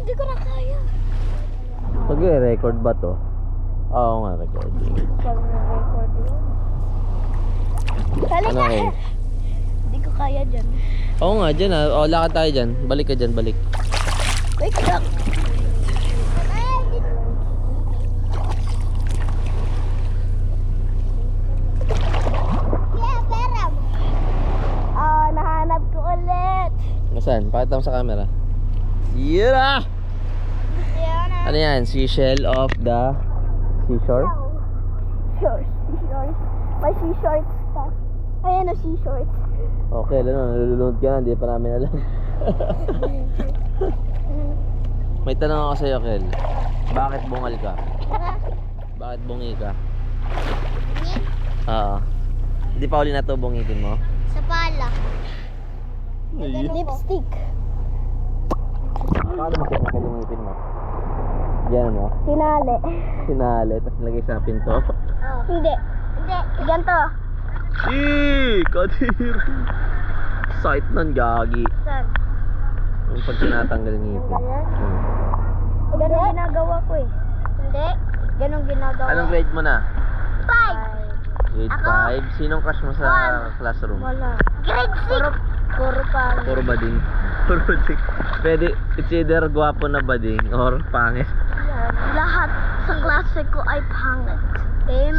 Hindi ko na kaya. Nag-record ba to? Oo nga, recording. Pag-record yun. Ano eh? Hindi ko kaya dyan. Oo nga, dyan ah. O, lakad tayo dyan. Balik ka dyan, balik. Wait lang. Yeah, pera. Nahanap ko ulit. Nasaan? Pakita mo sa camera. Yeah! Ano yan? Seashell of the seashore? Shorts. May sea-shorts pa. Ayan o, sea-shorts. Okay, ano, nalulunod ka na. Hindi pa namin alam. May tanong ako sa'yo, Kel. Bakit bungal ka? Bakit bungi ka? Oo. Hindi pa uli na to bungitin mo? Sa pala. Lipstick. Paano mo siya nakadungipin mo? Yan mo? Tinali. Sinali, tapos nilagay sa pinto. Hindi. Ganto. Kadir! Sight nun, gagi. Saan? Yung pag tinatanggal ngipin. Ganun ginagawa ko eh. Hindi. Ganun ginagawa. Anong grade mo na? 5. Grade Ako? 5? Sinong crush mo sa classroom? Wala. Grade 6. Puro pa. Puro bading. Puro bading. Pwede, it's either gwapo na bading or pangit. Lahat sa klase ko ay pangit.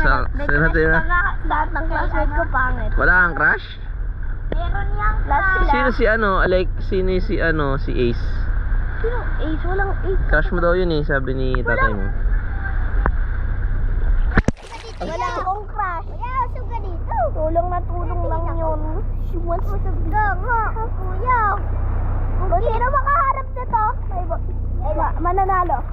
Sa natira? Lahat ng classmate ko pangit. Wala kang crush? Meron niyang lahat sila. Sino si ano? Like, sino si ano? Si Ace. Sino? Ace? Walang Ace. Crush mo daw yun eh, sabi ni tatay mo. Wala akong crush. Wala usog ka dito. Tulong na tulong lang yun. She wants usog ka nga. Kuya. Kung sino makaharap nito, mananalo.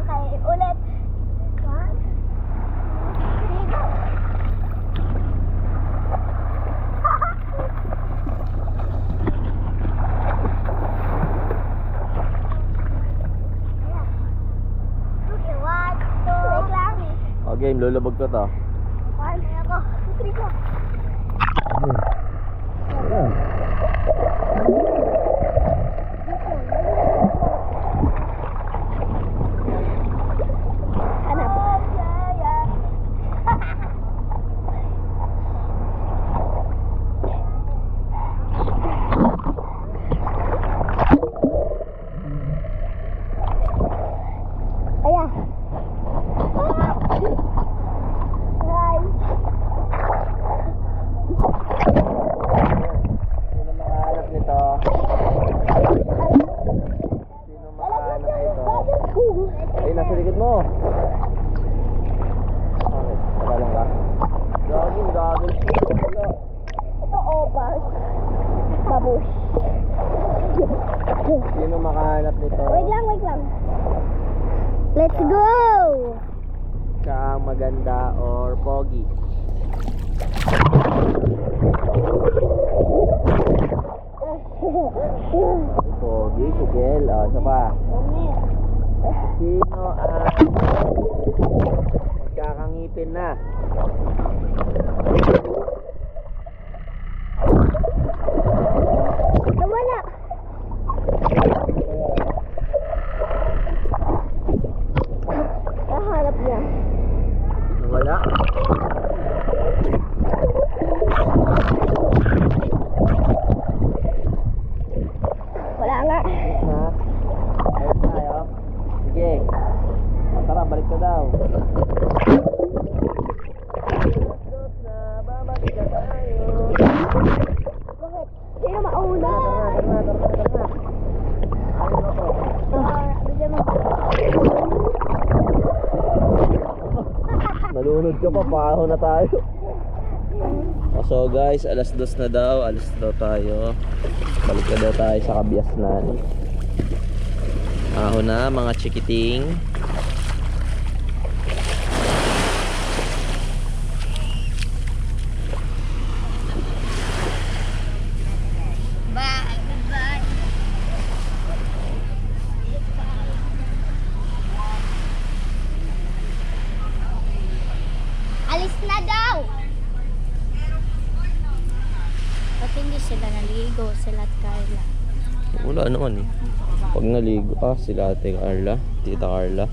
Okay, ulit. 1, 2, 3, go. Okay, 1, 2, wait lang. O game, lulubog ko to. 1, 2, 3, go. Hanap. Ayan. Sino makahanap nito? Sino makahanap nito? Ay, nasa likod mo. Bakit? Nabalong ka? Gagin. Wala. Ito opals. Babush. Sino makahanap nito? Wait lang. Let's go! Siya ang maganda or pogi? Pogi, si Kel. O, isa pa. Sino ang magkakangipin na? Nawala. Kahanap niya. Wala. Wala nga. Ha? Ayos tayo. Sige. Tara, balik ka daw. Babalik ka tayo. Bakit? Sino mauna? Tara. Bigyan mo. Nalunod ka pa, paho na tayo. So guys, alas 2 na daw, alas daw tayo. Balik na daw tayo sa Kabiasnan. Paho na mga chikiting. Bye. na daw! Ba't hindi sila naligo, sila at Carla? Wala naman eh. Pag naligo, sila ate Carla, tita Carla.